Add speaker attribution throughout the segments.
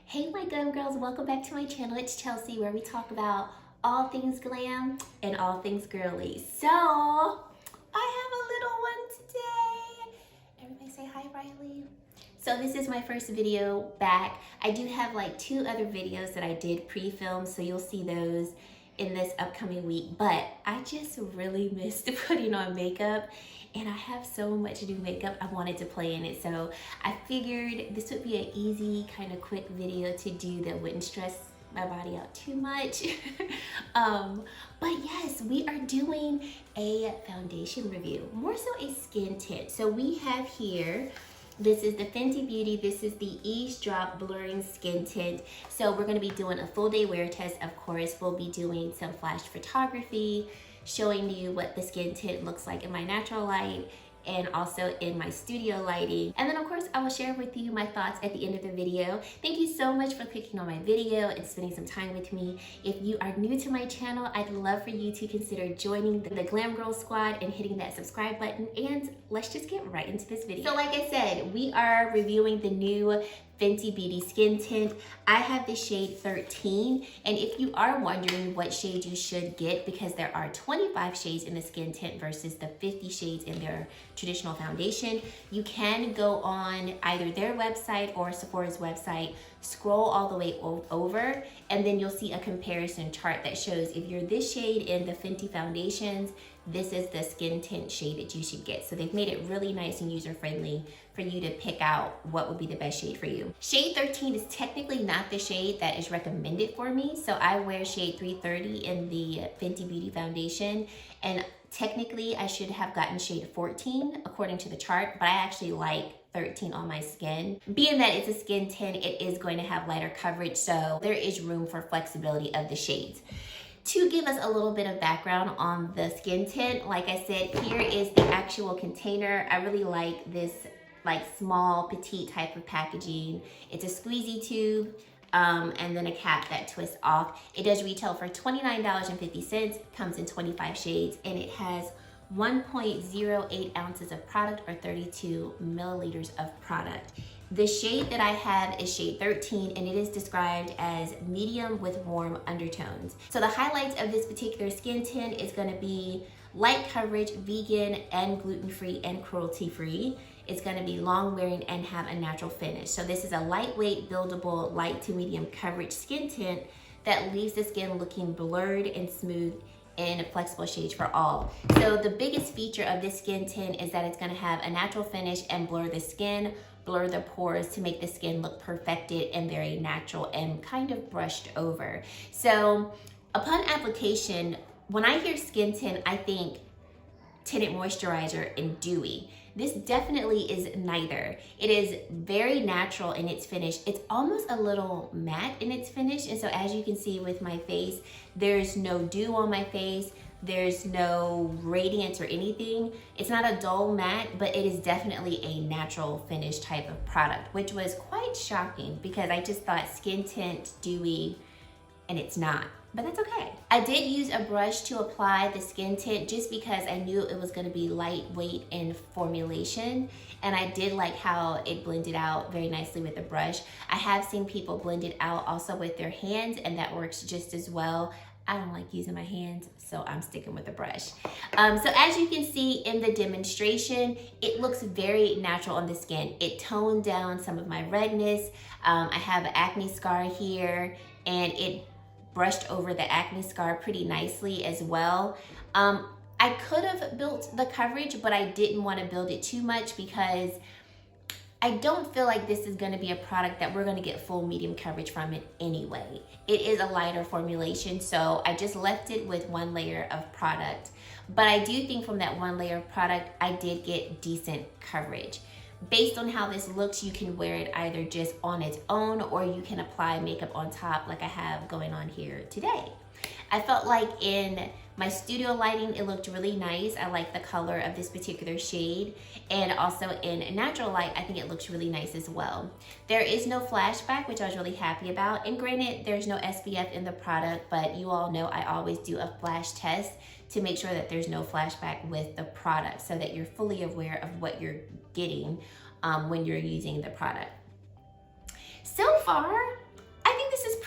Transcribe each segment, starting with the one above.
Speaker 1: Hey my glam girls, welcome back to my channel. It's Chelsea, where we talk about all things glam and all things girly. So I have a little one today. Everybody say hi, Riley. So this is my first video back. I do have like 2 other videos that I did pre-film, so you'll see those in this upcoming week, but I just really missed putting on makeup, and I have so much new makeup I wanted to play in it, so I figured this would be an easy kind of quick video to do that wouldn't stress my body out too much. But yes, we are doing a foundation review, more so a skin tint. So we have here, this is the Fenty Beauty. This is the Eaze Drop Blurring Skin Tint. So we're gonna be doing a full day wear test. Of course, we'll be doing some flash photography, showing you what the skin tint looks like in my natural light and also in my studio lighting. And then of course, I will share with you my thoughts at the end of the video. Thank you so much for clicking on my video and spending some time with me. If you are new to my channel, I'd love for you to consider joining the Glam Girls squad and hitting that subscribe button. And let's just get right into this video. So like I said, we are reviewing the new Fenty Beauty Skin Tint. I have the shade 13, and if you are wondering what shade you should get, because there are 25 shades in the skin tint versus the 50 shades in their traditional foundation, you can go on either their website or Sephora's website, scroll all the way over, and then you'll see a comparison chart that shows if you're this shade in the Fenty foundations, this is the skin tint shade that you should get. So they've made it really nice and user-friendly for you to pick out what would be the best shade for you. Shade 13 is technically not the shade that is recommended for me. So I wear shade 330 in the Fenty Beauty foundation, and technically I should have gotten shade 14 according to the chart, but I actually like 13 on my skin. Being that it's a skin tint, it is going to have lighter coverage, so there is room for flexibility of the shades. To give us a little bit of background on the skin tint, like I said, here is the actual container. I really like this like small petite type of packaging. It's a squeezy tube and then a cap that twists off. It does retail for $29.50, comes in 25 shades, and it has 1.08 ounces of product or 32 milliliters of product. The shade that I have is shade 13, and it is described as medium with warm undertones. So the highlights of this particular skin tint is gonna be light coverage, vegan and gluten-free and cruelty-free. It's gonna be long wearing and have a natural finish. So this is a lightweight, buildable, light to medium coverage skin tint that leaves the skin looking blurred and smooth in flexible shades for all. So the biggest feature of this skin tint is that it's gonna have a natural finish and blur the skin, blur the pores to make the skin look perfected and very natural and kind of brushed over. So upon application, when I hear skin tint, I think tinted moisturizer and dewy. This definitely is neither. It is very natural in its finish. It's almost a little matte in its finish. And so as you can see with my face, there's no dew on my face. There's no radiance or anything. It's not a dull matte, but it is definitely a natural finish type of product, which was quite shocking because I just thought skin tint, dewy, and it's not. But that's okay. I did use a brush to apply the skin tint just because I knew it was gonna be lightweight in formulation, and I did like how it blended out very nicely with the brush. I have seen people blend it out also with their hands, and that works just as well. I don't like using my hands, so I'm sticking with the brush. So as you can see in the demonstration, it looks very natural on the skin. It toned down some of my redness. I have an acne scar here, and it brushed over the acne scar pretty nicely as well. I could have built the coverage, but I didn't want to build it too much because I don't feel like this is going to be a product that we're going to get full medium coverage from it anyway. It is a lighter formulation, so I just left it with 1 layer of product. But I do think from that 1 layer of product, I did get decent coverage. Based on how this looks, you can wear it either just on its own or you can apply makeup on top like I have going on here today. I felt like in my studio lighting, it looked really nice. I like the color of this particular shade. And also in natural light, I think it looks really nice as well. There is no flashback, which I was really happy about. And granted, there's no SPF in the product, but you all know I always do a flash test to make sure that there's no flashback with the product so that you're fully aware of what you're getting when you're using the product. So far,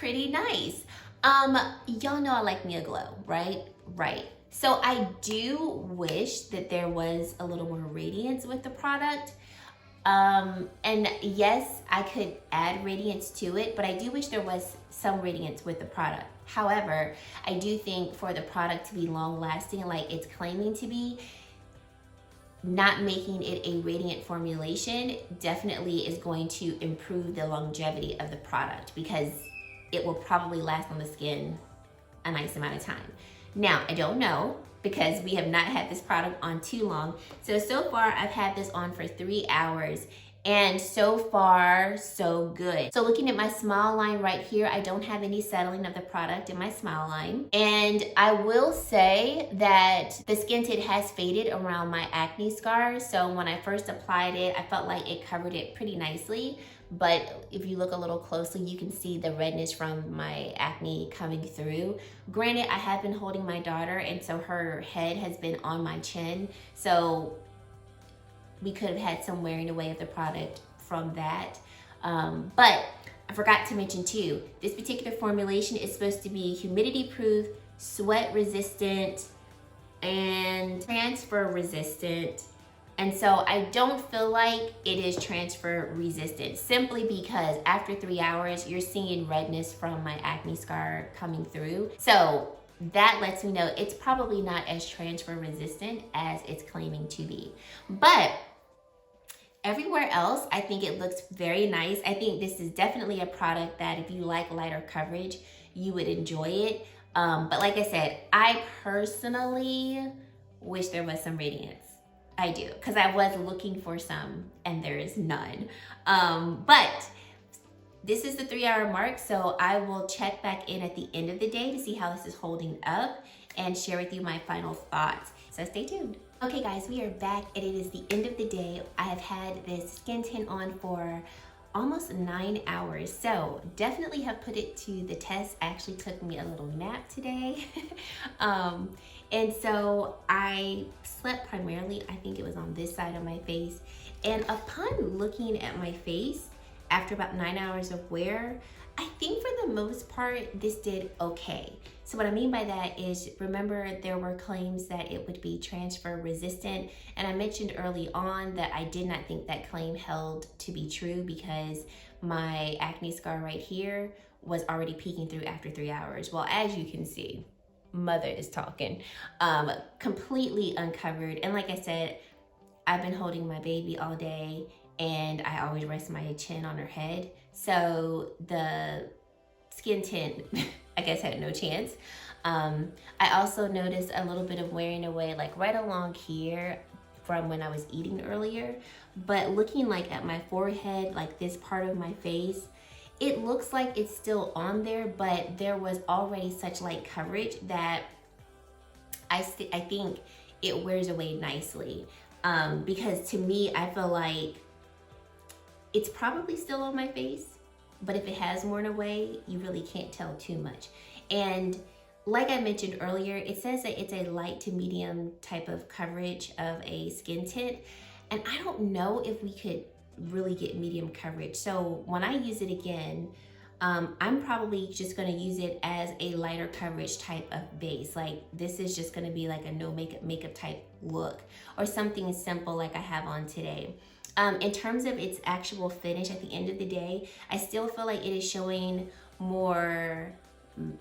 Speaker 1: pretty nice. Y'all know I like me a glow, right? Right. So I do wish that there was a little more radiance with the product. And yes, I could add radiance to it, but I do wish there was some radiance with the product. However, I do think for the product to be long lasting, like it's claiming to be, not making it a radiant formulation definitely is going to improve the longevity of the product, because it will probably last on the skin a nice amount of time. Now, I don't know, because we have not had this product on too long. So far I've had this on for 3 hours, and so far, so good. So looking at my smile line right here, I don't have any settling of the product in my smile line. And I will say that the skin tint has faded around my acne scars. So when I first applied it, I felt like it covered it pretty nicely. But if you look a little closely, you can see the redness from my acne coming through. Granted, I have been holding my daughter, and so her head has been on my chin. So we could have had some wearing away of the product from that. But I forgot to mention too, this particular formulation is supposed to be humidity proof, sweat resistant, and transfer resistant. And so I don't feel like it is transfer resistant, simply because after 3 hours, you're seeing redness from my acne scar coming through. So that lets me know it's probably not as transfer resistant as it's claiming to be. But everywhere else, I think it looks very nice. I think this is definitely a product that if you like lighter coverage, you would enjoy it. But like I said, I personally wish there was some radiance. I do, because I was looking for some and there is none. But this is the 3 hour mark, so I will check back in at the end of the day to see how this is holding up and share with you my final thoughts. So stay tuned. Okay guys, we are back and it is the end of the day. I have had this skin tint on for almost 9 hours, so definitely have put it to the test. I actually took me a little nap today. And so I slept primarily, I think it was on this side of my face. And upon looking at my face, after about 9 hours of wear, I think for the most part, this did okay. So what I mean by that is, remember there were claims that it would be transfer resistant. And I mentioned early on that I did not think that claim held to be true, because my acne scar right here was already peeking through after 3 hours. Well, as you can see, mother is talking, completely uncovered. And like I said, I've been holding my baby all day, and I always rest my chin on her head. So the skin tint, I guess, had no chance. I also noticed a little bit of wearing away, like right along here from when I was eating earlier. But looking like at my forehead, like this part of my face, it looks like it's still on there, but there was already such light coverage that I think it wears away nicely. Because to me, I feel like it's probably still on my face, but if it has worn away, you really can't tell too much. And like I mentioned earlier, it says that it's a light to medium type of coverage of a skin tint. And I don't know if we could really get medium coverage. So when I use it again, I'm probably just gonna use it as a lighter coverage type of base. Like this is just gonna be like a no makeup type look, or something simple like I have on today. In terms of its actual finish at the end of the day, I still feel like it is showing more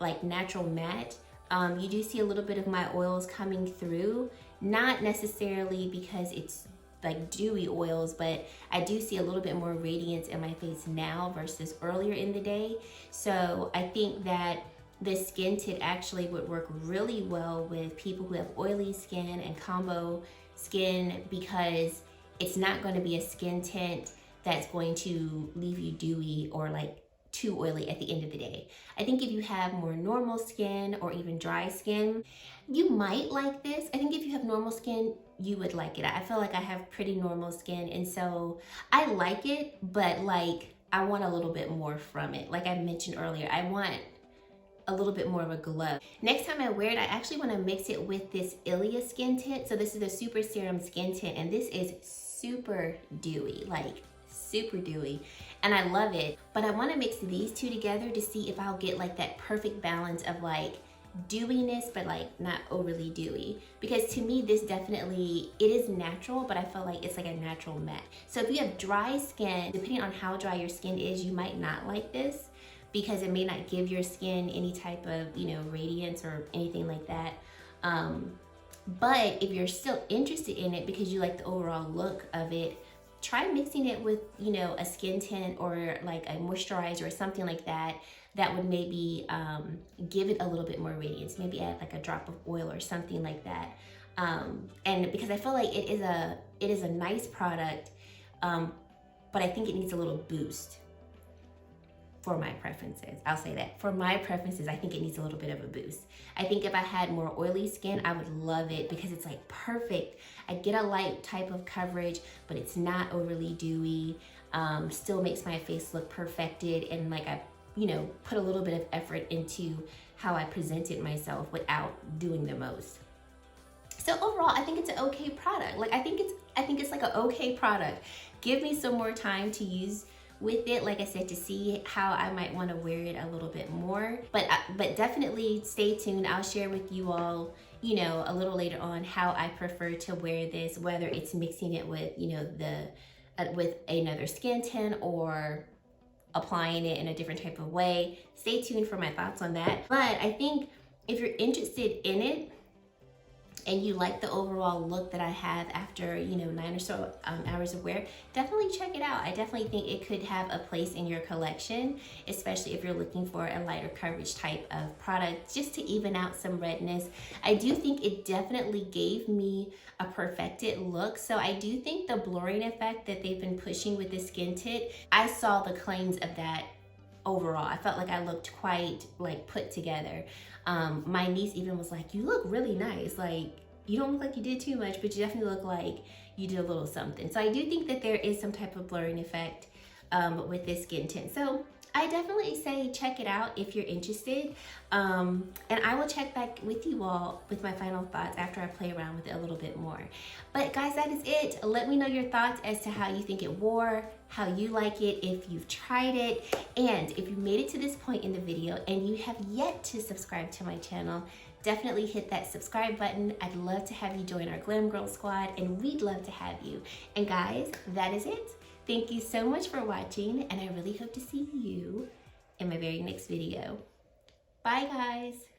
Speaker 1: like natural matte. You do see a little bit of my oils coming through, not necessarily because it's like dewy oils, but I do see a little bit more radiance in my face now versus earlier in the day. So I think that this skin tint actually would work really well with people who have oily skin and combo skin, because it's not going to be a skin tint that's going to leave you dewy or like too oily at the end of the day. I think if you have more normal skin or even dry skin, you might like this. I think if you have normal skin, you would like it. I feel like I have pretty normal skin, and so I like it, but like I want a little bit more from it. Like I mentioned earlier, I want a little bit more of a glow. Next time I wear it, I actually want to mix it with this Ilia skin tint. So this is a super serum skin tint, and this is super dewy, like super dewy. and I love it. But I want to mix these two together to see if I'll get like that perfect balance of like dewiness, but like not overly dewy, because to me this definitely, it is natural, but I feel like it's like a natural matte. So if you have dry skin, depending on how dry your skin is, you might not like this because it may not give your skin any type of, you know, radiance or anything like that. But if you're still interested in it because you like the overall look of it, try mixing it with, you know, a skin tint or like a moisturizer or something like that, that would maybe give it a little bit more radiance. Maybe add like a drop of oil or something like that. And because I feel like it is a nice product, but I think it needs a little boost for my preferences. I'll say that. For my preferences, I think it needs a little bit of a boost. I think if I had more oily skin, I would love it because it's like perfect. I get a light type of coverage, but it's not overly dewy. Still makes my face look perfected, and like I, you know, put a little bit of effort into how I presented myself without doing the most. So overall, I think it's an okay product. Like I think it's like an okay product. Give me some more time to use with it, like I said, to see how I might want to wear it a little bit more. But definitely stay tuned. I'll share with you all, you know, a little later on how I prefer to wear this, whether it's mixing it with, you know, with another skin tint or applying it in a different type of way. Stay tuned for my thoughts on that. But I think if you're interested in it and you like the overall look that I have after, you know, 9 or so hours of wear, definitely check it out. I definitely think it could have a place in your collection, especially if you're looking for a lighter coverage type of product, just to even out some redness. I do think it definitely gave me a perfected look. So I do think the blurring effect that they've been pushing with the skin tint, I saw the claims of that overall. I felt like I looked quite like put together. My niece even was like, you look really nice. Like, you don't look like you did too much, but you definitely look like you did a little something. So I do think that there is some type of blurring effect with this skin tint. So I definitely say check it out if you're interested. And I will check back with you all with my final thoughts after I play around with it a little bit more. But guys, that is it. Let me know your thoughts as to how you think it wore, how you like it, if you've tried it. And if you made it to this point in the video and you have yet to subscribe to my channel, definitely hit that subscribe button. I'd love to have you join our Glam Girl squad, and we'd love to have you. And guys, that is it. Thank you so much for watching, and I really hope to see you in my very next video. Bye, guys.